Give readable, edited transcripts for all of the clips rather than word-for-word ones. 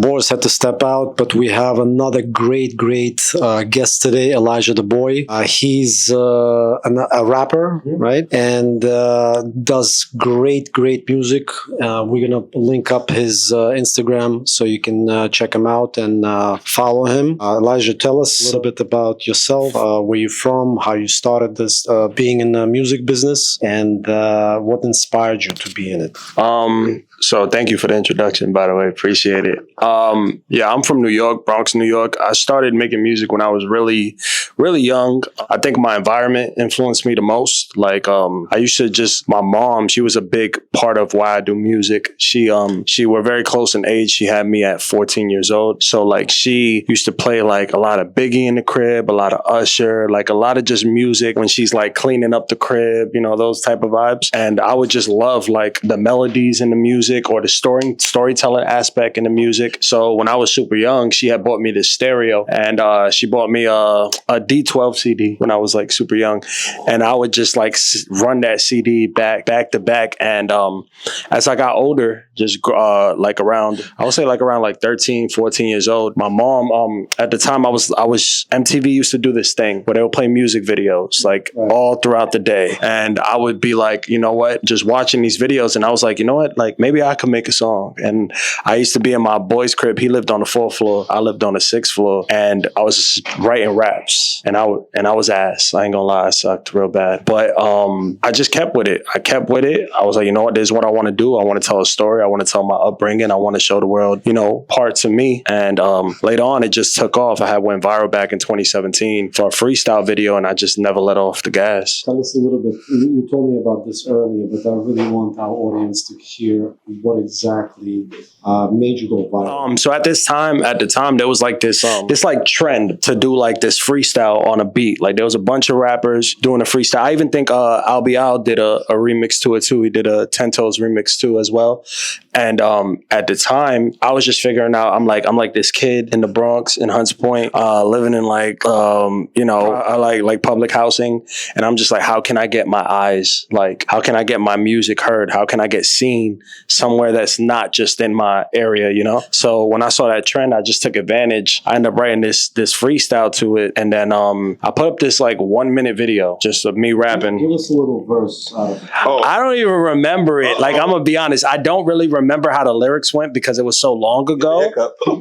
Boris had to step out, but we have another great guest today, Elijah the Boy. He's a rapper, right? And does great music. We're gonna link up his Instagram so you can check him out and follow him. Elijah, tell us a little bit about yourself, where you're from, how you started this being in the music business, and what inspired you to be in it. So thank you for the introduction, by the way. Appreciate it. Yeah, I'm from New York, Bronx, New York. I started making music when I was really young. I think my environment influenced me the most. Like, I used to my mom, she was a big part of why I do music. She were very close in age. She had me at 14 years old. So like she used to play like a lot of Biggie in the crib, a lot of Usher, like a lot of just music when she's like cleaning up the crib, you know, those type of vibes. And I would just love like the melodies in the music or the storytelling aspect in the music. So when I was super young, she had bought me this stereo, and she bought me a D12 CD when I was like super young, and I would just like run that CD back to back. And as I got older, just like around 13, 14 years old, my mom, at the time I was MTV used to do this thing where they would play music videos like all throughout the day, and I would be like, you know what, just watching these videos, and I was like, you know what, like maybe I could make a song. And I used to be in my boy's crib. He lived on the 4th floor. I lived on the 6th floor, and I was writing raps, and I was ass. I ain't gonna lie, I sucked real bad. But I just kept with it. I was like, you know what, this is what I want to do. I want to tell a story. I want to tell my upbringing. I want to show the world, you know, parts of me. And later on, it just took off. I went viral back in 2017 for a freestyle video, and I just never let off the gas. Tell us a little bit. You told me about this earlier, but I really want our audience to hear what exactly made you go viral. So at the time, there was like this like trend to do like this freestyle on a beat. Like there was a bunch of rappers doing a freestyle. I even think Al Bial did a remix to it too. He did a Ten Toes remix too as well. And at the time, I was just figuring out, I'm like this kid in the Bronx, in Hunts Point, living in like, you know, I like public housing. And I'm just like, how can I get my eyes, like, how can I get my music heard? How can I get seen somewhere that's not just in my area, you know? So when I saw that trend, I just took advantage. I ended up writing this freestyle to it. And then I put up this like 1-minute video just of me rapping. Give us a little verse out of it. I don't even remember it. Like, I'm gonna be honest, I don't really remember how the lyrics went because it was so long ago.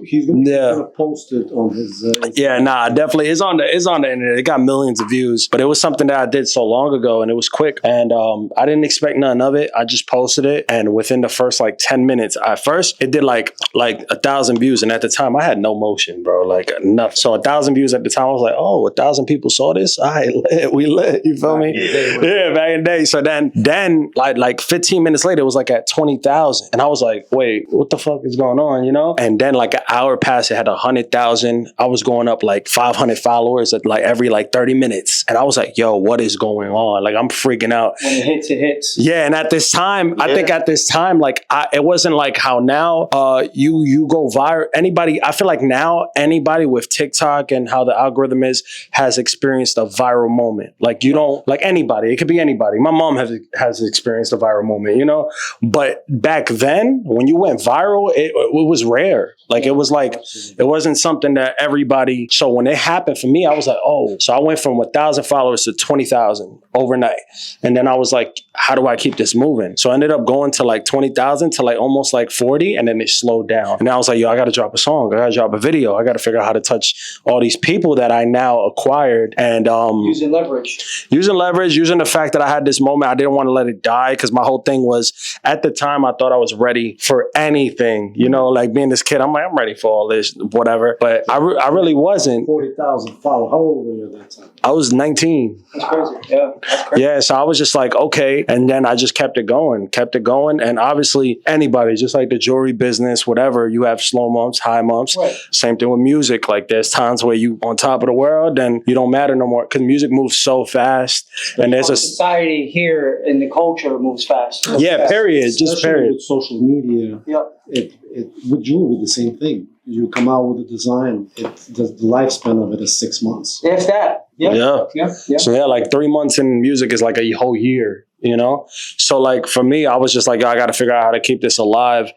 He's gonna post it on his yeah, nah, definitely. It's on the internet. It got millions of views, but it was something that I did so long ago, and it was quick. And I didn't expect none of it. I just posted it, and within the first like 10 minutes, at first it did like 1,000 views, and at the time I had no motion, bro, like enough. So 1,000 views at the time, I was like, oh, 1,000 people saw this. All right, we lit. You feel me? Yeah, back in the day. So then like 15 minutes later, it was like at 20,000, and I was like, wait, what the fuck is going on? You know? And then like an hour passed, it had 100,000. I was going up like 500 followers at like every like 30 minutes, and I was like, yo, what is going on? Like, I'm freaking out. When it hits, it hits. Yeah, and at this time, I think at this time, like it wasn't like how now you go viral. I feel like now anybody with TikTok and how the algorithm has experienced a viral moment. Like, you don't, like anybody, it could be anybody. My mom has experienced a viral moment, you know? But back then, when you went viral, it was rare. Like, it was like, it wasn't something that everybody, so when it happened for me, I was like, oh, so I went from 1,000 followers to 20,000 overnight. And then I was like, how do I keep this moving? So I ended up going to like 20,000 to like almost like 40, and then it slowed down. And I was like, yo, I got to drop a song. I got to drop a video. I got to figure out how to touch all these people that I now acquired. And using leverage, using the fact that I had this moment. I didn't want to let it die, because my whole thing was, at the time, I thought I was ready for anything, you know, like being this kid. I'm like, I'm ready for all this, whatever. But I really wasn't. 40,000 followers. How old were you at that time? I was 19. That's crazy. Yeah, that's crazy. Yeah, so I was just like, okay. And then I just kept it going. And obviously anybody, just like the jewelry business, whatever, you have slow months, high months. Right. Same thing with music. Like, there's times where you on top of the world and you don't matter no more, because music moves so fast. And there's a society here, and the culture moves fast. Yeah, period. Just period. With social media, it with jewelry, the same thing. You come out with a design, the lifespan of it is 6 months. If that. Yeah. So yeah, like 3 months in music is like a whole year. you know? So like for me, I was just like, yo, I got to figure out how to keep this alive.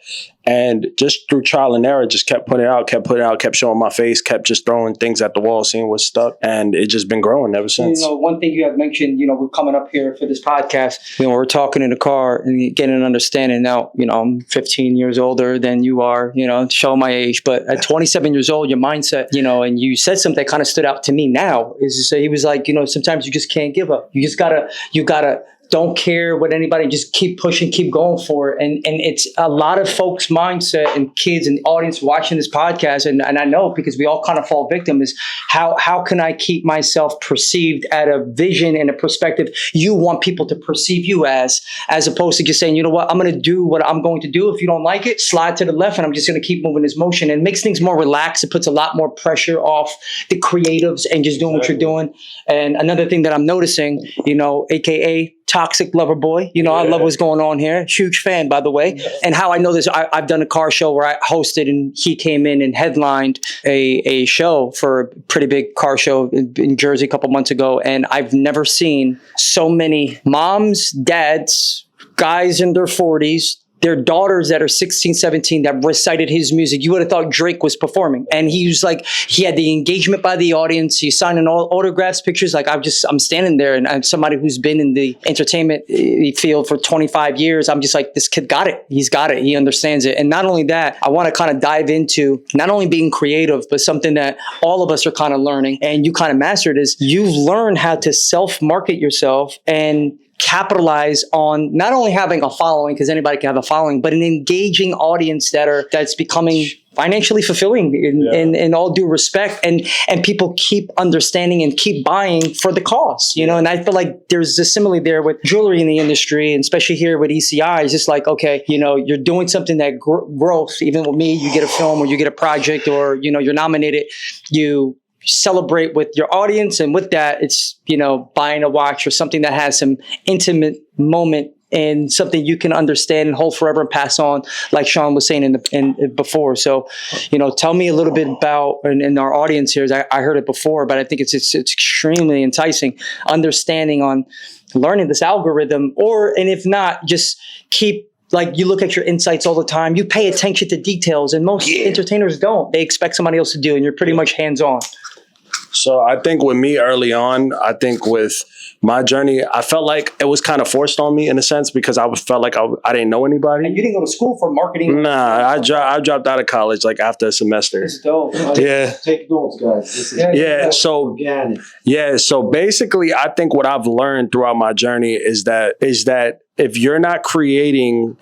And just through trial and error, just kept putting it out, kept showing my face, kept just throwing things at the wall, seeing what stuck. And it just been growing ever since. You know, one thing you have mentioned, you know, we're coming up here for this podcast. You know, we're talking in the car and getting an understanding. Now, you know, I'm 15 years older than you are, you know, show my age. But at 27 years old, your mindset, you know, and you said something that kind of stood out to me now, is to say, he was like, you know, sometimes you just can't give up. You just gotta, don't care what anybody, just keep pushing, keep going for it. And it's a lot of folks' mindset and kids and audience watching this podcast. And I know, because we all kind of fall victim, is how can I keep myself perceived at a vision and a perspective you want people to perceive you as opposed to just saying, you know what, I'm going to do what I'm going to do. If you don't like it, slide to the left and I'm just going to keep moving this motion. And it makes things more relaxed. It puts a lot more pressure off the creatives and just doing what you're doing. And another thing that I'm noticing, you know, AKA Toxic Lover Boy. You know, I love what's going on here. Huge fan, by the way. And how I know this, I've done a car show where I hosted and he came in and headlined a show for a pretty big car show in Jersey a couple months ago. And I've never seen so many moms, dads, guys in their 40s, their daughters that are 16, 17 that recited his music. You would have thought Drake was performing. And he was like, he had the engagement by the audience. He's signing all autographs, pictures. Like I'm standing there and I'm somebody who's been in the entertainment field for 25 years. I'm just like, this kid got it. He's got it. He understands it. And not only that, I want to kind of dive into not only being creative, but something that all of us are kind of learning and you kind of mastered is you've learned how to self-market yourself and capitalize on not only having a following, because anybody can have a following, but an engaging audience that's becoming financially fulfilling in all due respect. And people keep understanding and keep buying for the cost, you know? And I feel like there's a simile there with jewelry in the industry, and especially here with ECI. It's just like, okay, you know, you're doing something that growth, even with me, you get a film or you get a project or, you know, you're nominated, you celebrate with your audience, and with that it's, you know, buying a watch or something that has some intimate moment and something you can understand and hold forever and pass on, like Sean was saying in before. So, you know, tell me a little bit about, and our audience here, I heard it before, but I think it's extremely enticing, understanding on learning this algorithm, and if not, just keep, like, you look at your insights all the time, you pay attention to details, and most entertainers don't. They expect somebody else to do, and you're pretty much hands-on. So I think with me early on, I think with my journey, I felt like it was kind of forced on me in a sense because I felt like I didn't know anybody. And you didn't go to school for marketing? Nah, I dropped out of college like after a semester. It's dope. Yeah. Take notes, guys. This is organic. Yeah. So basically, I think what I've learned throughout my journey is that if you're not creating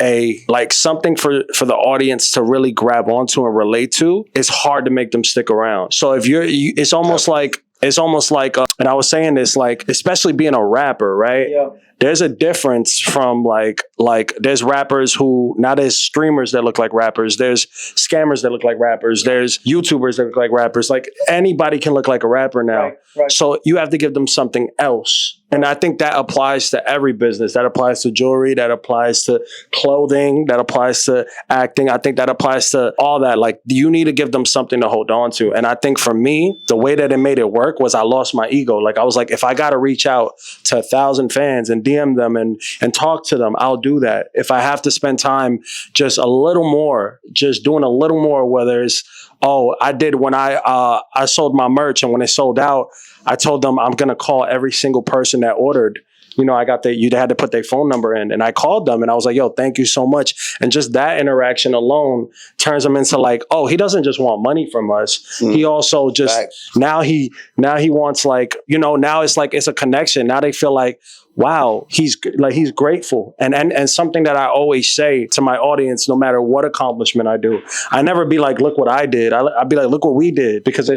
something for the audience to really grab onto and relate to, it's hard to make them stick around. So if it's almost like, and I was saying this, like, especially being a rapper, right? Yeah. There's a difference from like there's rappers who, now there's streamers that look like rappers. There's scammers that look like rappers. There's YouTubers that look like rappers. Like anybody can look like a rapper now. Right. So you have to give them something else. And I think that applies to every business. That applies to jewelry. That applies to clothing. That applies to acting. I think that applies to all that. Like, you need to give them something to hold on to. And I think for me, the way that it made it work was I lost my ego. Like, I was like, if I got to reach out to 1,000 fans and DM them and talk to them, I'll do that. If I have to spend time just a little more, just doing a little more, whether it's, I did when I sold my merch, and when it sold out, I told them I'm going to call every single person that ordered. You know, you had to put their phone number in, and I called them and I was like, yo, thank you so much. And just that interaction alone turns them into like, he doesn't just want money from us. He also just, now he wants, like, you know, now it's like, it's a connection. Now they feel like, wow, he's grateful. And something that I always say to my audience, no matter what accomplishment I do, I never be like, look what I did. I'd be like, look what we did. Because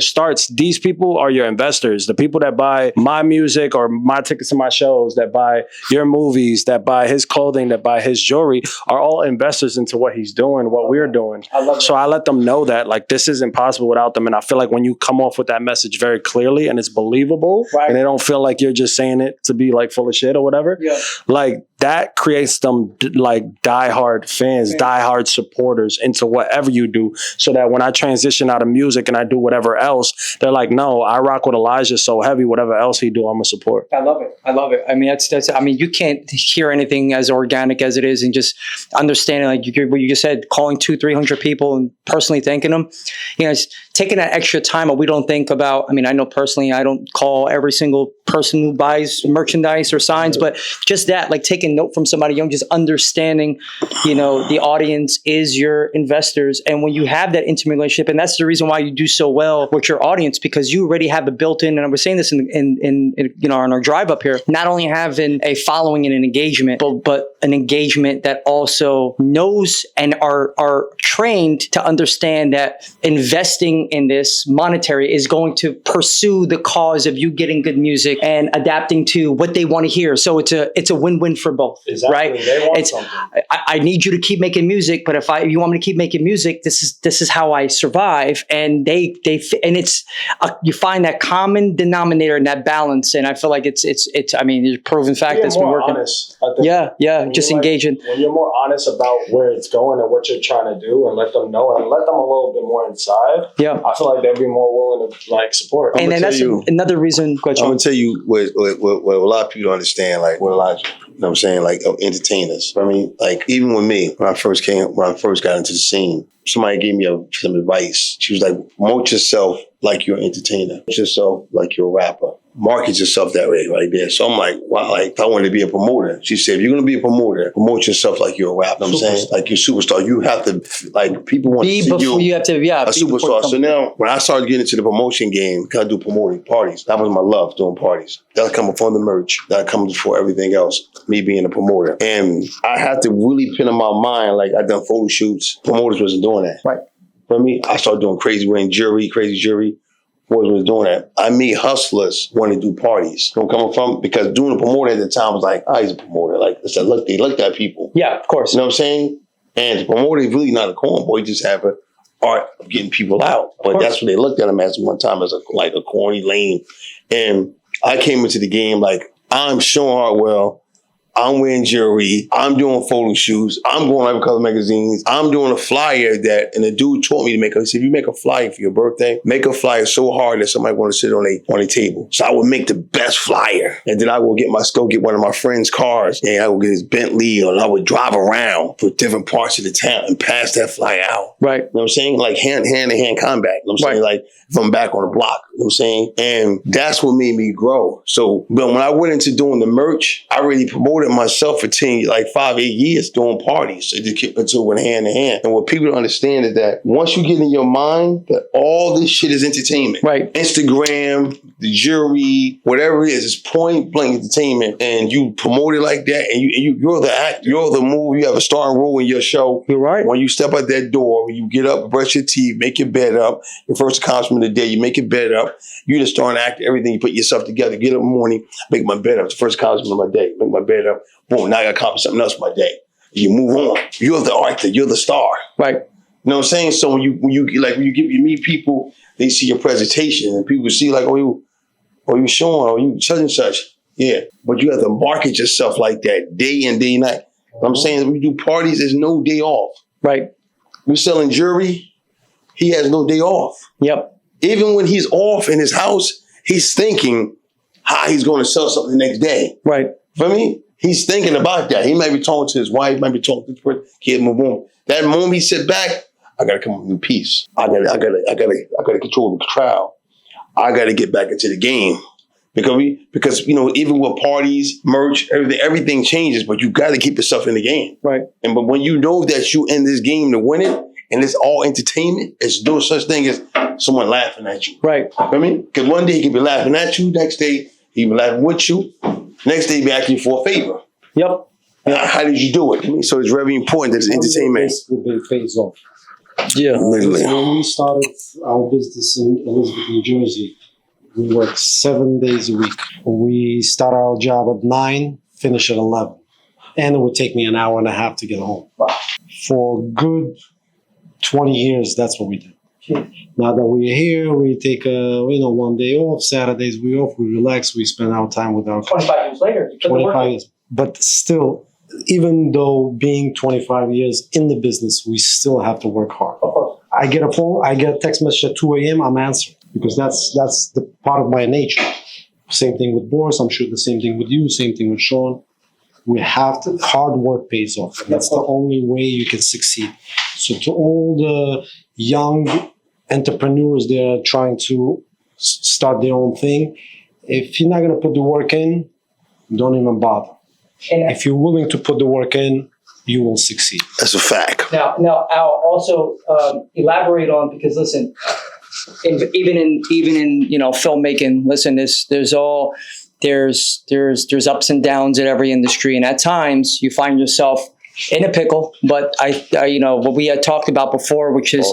these people are your investors. The people that buy my music or my tickets to my shows, that buy your movies, that buy his clothing, that buy his jewelry, are all investors into what he's doing, what we're doing. So I let them know that, like, this isn't possible without them. And I feel like when you come off with that message very clearly and it's believable, and they don't feel like you're just saying it to be like full of shit or whatever, like, that creates them like diehard fans, diehard supporters into whatever you do. So that when I transition out of music and I do whatever else, they're like, no, I rock with Elijah so heavy. Whatever else he do, I'm gonna support. I love it. I love it. I mean, that's. I mean, you can't hear anything as organic as it is, and just understanding, like what you just said, calling 200-300 people and personally thanking them. You know, it's taking that extra time. But we don't think about. I mean, I know personally, I don't call every single person who buys merchandise or signs, but just that, like taking note from somebody young, just understanding, you know, the audience is your investors, and when you have that intimate relationship, and that's the reason why you do so well with your audience, because you already have a built-in. And I was saying this in you know, on our drive up here, not only having a following and an engagement, but an engagement that also knows and are trained to understand that investing in this monetary is going to pursue the cause of you getting good music and adapting to what they want to hear. So it's a win-win for both, right? They want It's something. I need you to keep making music, but if you want me to keep making music, this is how I survive. And and it's you find that common denominator and that balance. And I feel like it's I mean, it's a proven fact that's been more working. honest, I think. Yeah, When just you're, like, engaging. when you're more honest about where it's going and what you're trying to do, and let them know and let them a little bit more inside, Yeah. I feel like they'll be more willing to like support. And then tell that's you- another reason. Go ahead, I'm Sean. gonna tell you what a lot of people don't understand, like what Elijah, you know what I'm saying, like entertainers. I mean, like even with me, when I first got into the scene, somebody gave me some advice. She was like, promote yourself like you're an entertainer. Promote yourself like you're a rapper. Market yourself that way right there. So I'm like, wow, like I wanted to be a promoter. She said, if you're gonna be a promoter, promote yourself like you're a rapper. You know what I'm saying? Like you're a superstar. You have to, like, people want to Be see before you have to, yeah. a be before superstar. you So come- now, when I started getting into the promotion game, I do promoting parties. That was my love, doing parties. That comes before the merch. That comes before everything else. Me being a promoter, and I had to really pin in my mind, like I done photo shoots. Promoters wasn't doing that. Right. For me, I started doing crazy jury. Boys was doing that. I meet hustlers want to do parties. You know where I'm coming from? Because doing a promoter at the time was like, he's a promoter. Like, it's a look, they looked at people. Yeah, of course. You know what I'm saying? And the promoter is really not a cornball. He just have an art of getting people out. But course. that's what they looked at him as one time, as a corny lame. And I came into the game like, I'm Sean Hartwell. I'm wearing jewelry. I'm doing photo shoots. I'm going over color magazines. I'm doing a flyer that, and the dude taught me to make. He said, if you make a flyer for your birthday, make a flyer so hard that somebody want to sit on a table. So I would make the best flyer, and then I will go get one of my friend's cars, and I would get his Bentley, and I would drive around for different parts of the town and pass that flyer out. Right. You know what I'm saying? Like hand-to-hand combat. You know what I'm saying? Like if I'm back on the block. You know what I'm saying? And that's what made me grow. So, but when I went into doing the merch, I really promoted myself for 5-8 years doing parties. It just kept into went hand in hand. And what people don't understand is that once you get in your mind that all this shit is entertainment. Right. Instagram, the jury, whatever it is, it's point blank entertainment. And you promote it like that, and you're the act, you're the move, you have a starring role in your show. You're right. When you step out that door, when you get up, brush your teeth, make your bed up, your first accomplishment of the day, you make your bed up, you just start an act, everything, you put yourself together, get up in the morning, make my bed up. It's the first accomplishment of my day. Make my bed up. Boom, now I got to accomplish something else for my day. You move on. You're the actor, you're the star. Right. You know what I'm saying? So when you meet people, they see your presentation and people see like, you Sean, or you such and such. Yeah. But you have to market yourself like that day in, day night. You know what I'm saying? When we do parties, there's no day off. Right. We're selling jewelry. He has no day off. Yep. Even when he's off in his house, he's thinking how he's going to sell something the next day. Right. For me, he's thinking about that. He might be talking to his wife, might be talking to the kid, boom. That moment he sit back, I gotta come up with a new piece. I gotta control the crowd. I gotta get back into the game. Because even with parties, merch, everything changes, but you gotta keep yourself in the game. Right. But when you know that you in this game to win it, and it's all entertainment, it's no such thing as someone laughing at you. Right. Because one day he could be laughing at you, next day he be laughing with you, next day he be asking you for a favor. Yep. How did you do it? So it's very important that it's entertainment. Basically, they phase off. Yeah. Literally. When we started our business in Elizabeth, New Jersey, we worked 7 days a week. We start our job at 9, finish at 11. And it would take me an hour and a half to get home. For good 20 years, that's what we did. Now that we're here, we take 1 day off. Saturdays we off, we relax, we spend our time with our 25 years later. You put the work 25 in. years. But still, even though being 25 years in the business, we still have to work hard. I get a text message at 2 a.m. I'm answering because that's the part of my nature. Same thing with Boris. I'm sure the same thing with you. Same thing with Sean. We have to, hard work pays off. That's the only way you can succeed. So to all the young entrepreneurs that are trying to start their own thing, if you're not going to put the work in, don't even bother. And If you're willing to put the work in, you will succeed. That's a fact. now, Al, also elaborate on, because listen, even in filmmaking, listen, there's ups and downs at every industry, and at times you find yourself in a pickle. But I what we had talked about before, which is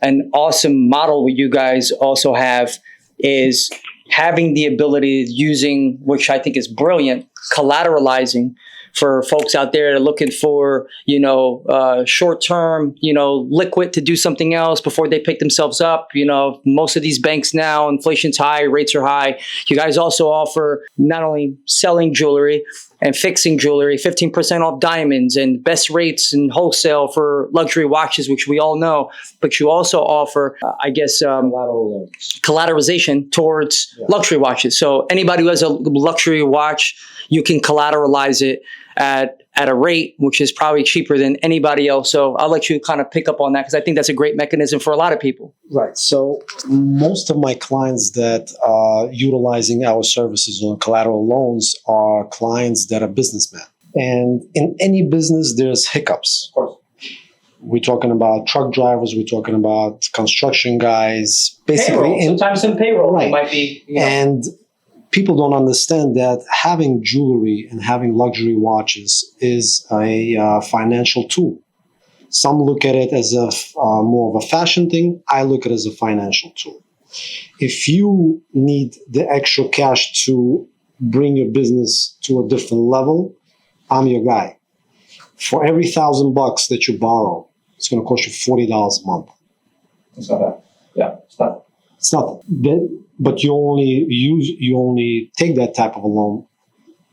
an awesome model what you guys also have, is having the ability using, which I think is brilliant, collateralizing for folks out there that are looking for, short-term, liquid to do something else before they pick themselves up. Most of these banks now, inflation's high, rates are high. You guys also offer not only selling jewelry and fixing jewelry, 15% off diamonds and best rates in wholesale for luxury watches, which we all know, but you also offer, collateralization towards luxury watches. So anybody who has a luxury watch, you can collateralize it at a rate which is probably cheaper than anybody else. So I'll let you kind of pick up on that, because I think that's a great mechanism for a lot of people. Right. So most of my clients that are utilizing our services on collateral loans are clients that are businessmen. And in any business, there's hiccups. Of course. We're talking about truck drivers. We're talking about construction guys. Basically, Sometimes in payroll, Right. it might be. And people don't understand that having jewelry and having luxury watches is a financial tool. Some look at it as more of a fashion thing. I look at it as a financial tool. If you need the extra cash to bring your business to a different level, I'm your guy. For every $1,000 that you borrow, it's going to cost you $40 a month. It's not bad. Yeah, it's not. It's nothing. But you only take that type of a loan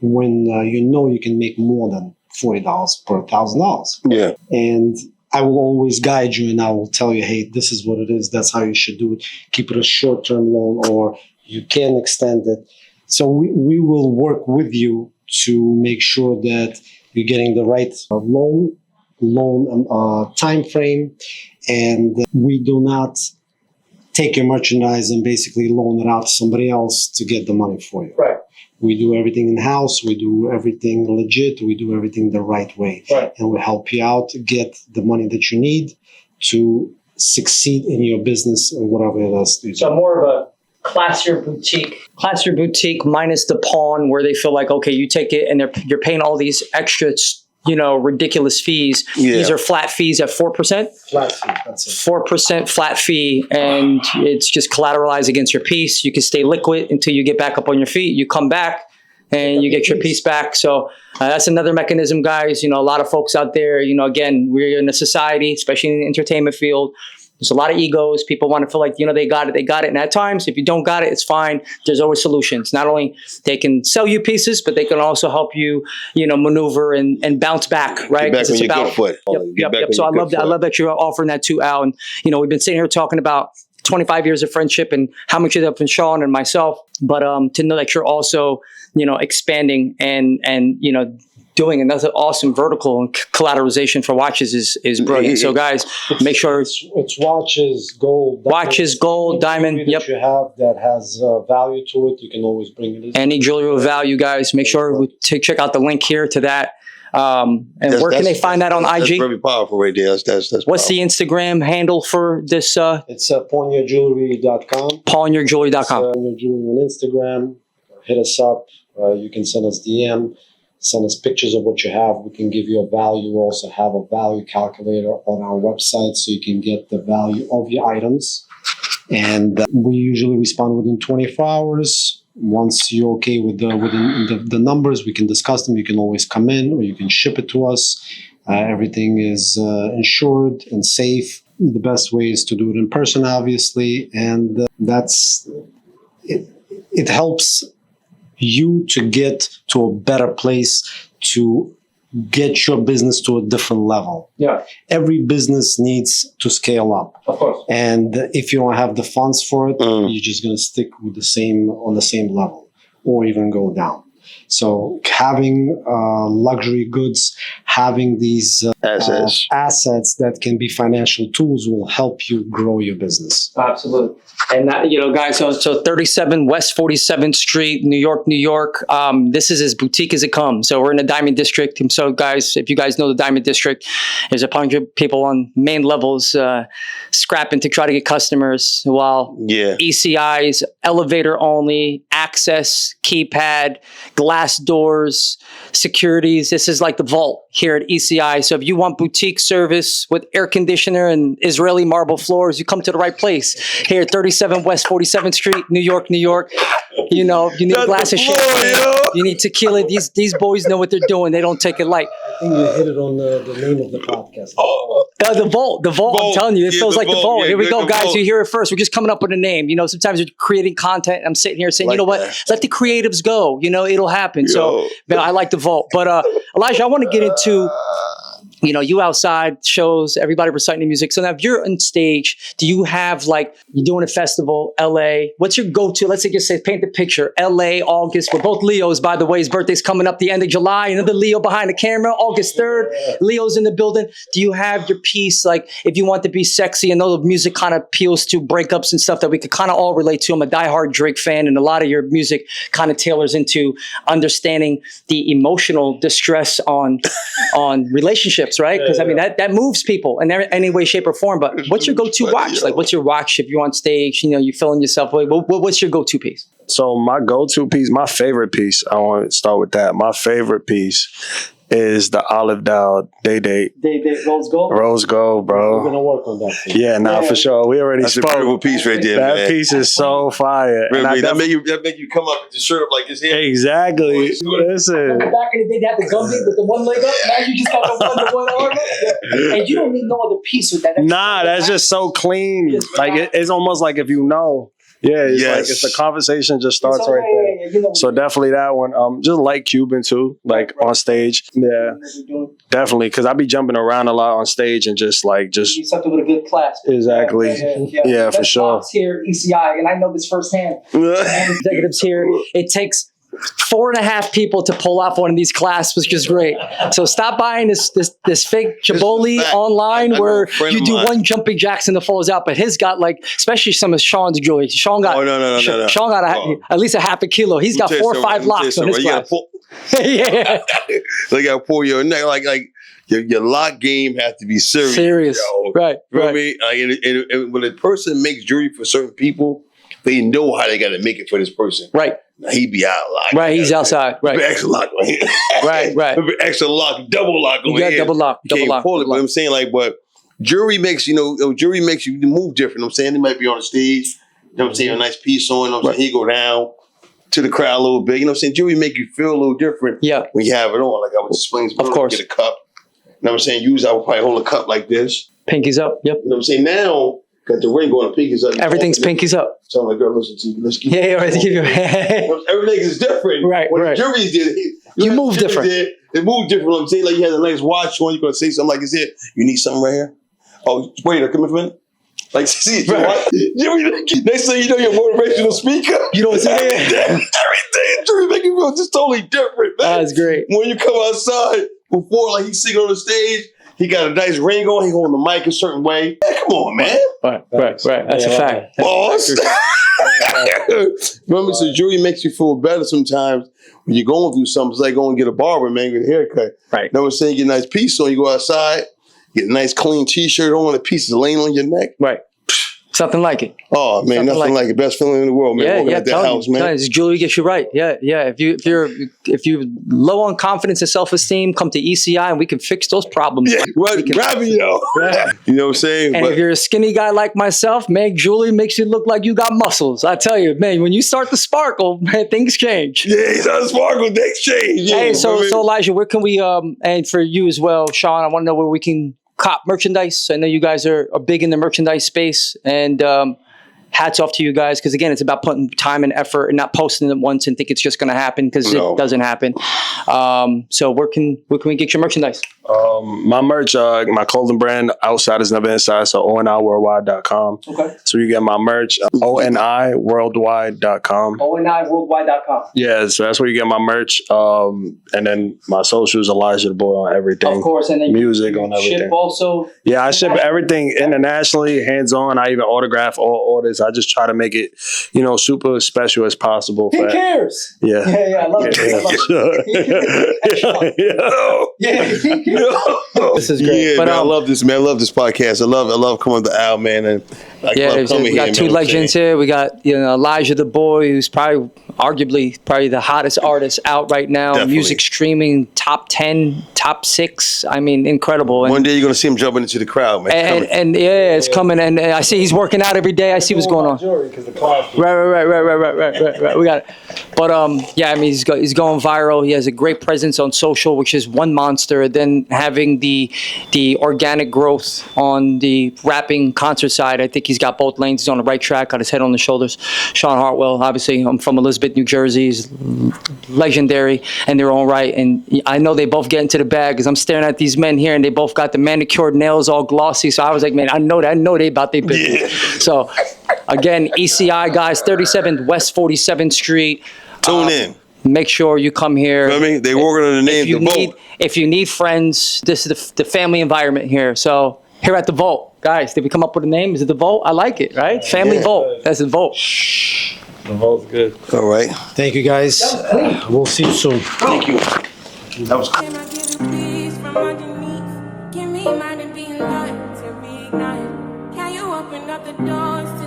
when you can make more than $40 per $1,000. Yeah. And I will always guide you, and I will tell you, hey, this is what it is. That's how you should do it. Keep it a short-term loan, or you can extend it. So we will work with you to make sure that you're getting the right loan time frame, and we do not take your merchandise and basically loan it out to somebody else to get the money for you. Right. We do everything in-house. We do everything legit. We do everything the right way. Right. And we help you out to get the money that you need to succeed in your business and whatever it is. So more of a classier boutique minus the pawn, where they feel like, okay, you take it and you're paying all these extra, ridiculous fees. Yeah. These are flat fees at 4%. Flat fee, that's it. 4% flat fee, and it's just collateralized against your piece. You can stay liquid until you get back up on your feet. You come back and you get your piece back. So that's another mechanism, guys. A lot of folks out there, again, we're in a society, especially in the entertainment field, there's a lot of egos. People want to feel like, they got it. And at times, if you don't got it, it's fine. There's always solutions. Not only they can sell you pieces, but they can also help you, maneuver and bounce back, right? Get back on your good foot. Yep. So I love that you're offering that too, Al. And, we've been sitting here talking about 25 years of friendship and how much you've helped Sean and myself. But to know that you're also, expanding and doing another awesome vertical and collateralization for watches is brilliant. So guys, make sure it's watches, gold, diamond. That you have that has value to it, you can always bring it in. Any jewelry with value, guys. Make sure to check out the link here to that. And where can they find that on IG? That's very powerful right there. That's What's the Instagram handle for this? It's pawnyourjewelry.com. Pawnyourjewelry.com. Pawn Your Jewelry on Instagram. Hit us up. You can send us DM. Send us pictures of what you have. We can give you a value. We also have a value calculator on our website, so you can get the value of your items. And we usually respond within 24 hours. Once you're okay with the numbers, we can discuss them. You can always come in, or you can ship it to us. Everything is insured and safe. The best way is to do it in person, obviously, and that's it. It helps you to get to a better place, to get your business to a different level. Yeah, Every business needs to scale up. of course. And if you don't have the funds for it, Mm. you're just going to stick with on the same level or even go down. So having luxury goods, having these assets that can be financial tools will help you grow your business. Absolutely. And that, guys, so 37 West 47th Street, New York. This is as boutique as it comes. So we're in the Diamond District. And so, guys, if you guys know the Diamond District, there's a bunch of people on main levels scrapping to try to get customers, while ECI's elevator only, access, keypad, glass doors, securities. This is like the vault here at ECI. So if you want boutique service with air conditioner and Israeli marble floors, you come to the right place here at 37 West 47th Street, New York. You need a glass of champagne. You need tequila. These boys know what they're doing. They don't take it light. I think you hit it on the name of the podcast. The vault. I'm telling you, it feels like the vault. Yeah, Here we go, the guys. vault. You hear it first. We're just coming up with a name. Sometimes you're creating content. I'm sitting here saying, Like you know what? that. Let the creatives go. It'll happen. So, man, I like the vault. But Elijah, I want to get into, you outside shows, everybody reciting music. So now if you're on stage, do you have you're doing a festival, LA, what's your go-to? Let's just say, paint the picture, LA, August. We're both Leos, by the way. His birthday's coming up the end of July. Another Leo behind the camera, August 3rd. Leo's in the building. Do you have your piece, if you want to be sexy? I know the music kind of appeals to breakups and stuff that we could kind of all relate to. I'm a diehard Drake fan, and a lot of your music kind of tailors into understanding the emotional distress on relationships, right? Because that moves people in any way, shape, or form. But what's your go-to watch? What's your watch if you're on stage? You're feeling yourself. What's your go-to piece? So my go-to piece, my favorite piece, I want to start with that. My favorite piece is the Olive Down Day Date. They Rose Gold. Rose Gold, We're bro. going to work on that. Yeah, for sure. We already That's a spoke. beautiful piece right there, That man. piece is so fire. And I That make you come up with your shirt up like this here. exactly. Listen. Back in the day, they had the Gumby with the one leg up. Now you just got the one arm up. And you don't need no other piece with that. Nah, that's just so clean. It's almost like if you know. Yeah, it's the conversation just starts right there. So definitely that one. Just like Cuban too, on stage. Yeah, definitely. Because I be jumping around a lot on stage and just something with a good class. Exactly. Yeah, for Best sure. box here, ECI, and I know this firsthand. And executives here, it takes 4.5 people to pull off one of these clasps, which is great. So stop buying this fake Chiboli online where you do one jumping jacks and the falls out. But his got especially some of Sean's jewelry. Sean got no. Sean got at least a half a kilo. He's got 4 or 5 locks on his clasp. Yeah. They got to pull your neck your lock game has to be serious. Yo. Right. You know what I mean? And when a person makes jewelry for certain people, they know how they got to make it for this person. Right. He be out lock. Right. He's outside. Right. Extra lock on here. Right. Extra lock, double lock on You got here. double lock. You can't pull it, but I'm saying but jewelry makes you move different. You know what I'm saying? They might be on the stage. You know what I'm saying? A nice piece on. You know what I'm saying? He go down to the crowd a little bit. You know what I'm saying? Jewelry make you feel a little different. Yeah. When you have it on, like I was explaining. Of course. Get a cup. You know what I'm saying? I would probably hold a cup like this. Pinkies up. Yep. You know what I'm saying? Now, got the ring going, pinkies up. Everything's pinkies up. Tell my girl, listen to you. Let's keep Everything is different. Right. When the jury's there, You move different. It move different. I'm saying, you had a nice watch on. You're going to say something like, is it? You need something right here? Oh, wait, come in a minute. See, next thing you know, you're a motivational speaker. You know what I'm saying? Everything jury make you feel just totally different, man. That's great. When you come outside, before he's singing on the stage, he got a nice ring on. He holding the mic a certain way. Hey, come on, man. Right. That's a fact. Boss. Remember, so jewelry makes you feel better sometimes when you're going through something. It's like going to get a barber, man, get a haircut. Right. Now I'm saying, get a nice piece on. You go outside, get a nice clean T-shirt on, a piece is laying on your neck. Right. Something like it. Oh man, nothing like it. Best feeling in the world, man. Walking out that house, man. This jewelry gets you right. Yeah. If you're low on confidence and self-esteem, come to ECI and we can fix those problems. Yeah, right. Grab it, yo. You know what I'm saying? And if you're a skinny guy like myself, Meg jewelry makes you look like you got muscles. I tell you, man, when you start to sparkle, man, things change. Yeah, he's on sparkle. Things change. Yeah, hey, so Elijah, where can we? And for you as well, Sean, I want to know where we can cop merchandise. I know you guys are big in the merchandise space, and hats off to you guys, because again, it's about putting time and effort and not posting it once and think it's just going to happen, because No. it doesn't happen. So where can we get your merchandise? My merch, my clothing brand, Outside is Never Inside, so oniworldwide.com. Okay. So you get my merch, oniworldwide.com. ONIworldwide.com. Yeah, so that's where you get my merch. And then my socials, Elijah the Boy on everything. Of course, and then Music on everything. ship also. Yeah, I ship everything internationally, hands-on. I even autograph all orders. I just try to make it, super special as possible. Who cares? Yeah. Yeah, I love it. I love it. This is great. Yeah, But, man, I love this, man. I love this podcast. I love coming to Al, man, and I love coming we here. got two man, legends here. We got Elijah the Boy, who's arguably the hottest artist out right now. Definitely. Music streaming top 10, top 6. I mean, incredible. And, One day you're gonna see him jumping into the crowd, man. and yeah, it's coming. And I see he's working out every day. I see what's going on. Right. We got it. But I mean, he's going viral. He has a great presence on social, which is one monster. Then having the organic growth on the rapping concert side, I think he's got both lanes. He's on the right track, got his head on the shoulders. Sean Hartwell, obviously, I'm from Elizabeth, New Jersey. He's legendary in their own right, and I know they both get into the bag because I'm staring at these men here, and they both got the manicured nails all glossy. So I was like, man, I know they about their business. Yeah. So again, ECI guys, 37th West 47th Street. Tune in. Make sure you come here. You know what I mean? They working on the name, The Vault. If you need friends, this is the family environment here. So here at the Vault, guys, did we come up with a name? Is it the Vault? I like it, right? Family Vault. That's the Vault. The Vault's good. All right. Thank you, guys. We'll see you soon. Thank you. That was Can I get a please from underneath? Give me mine and be light to reignite. Can you open up the doors to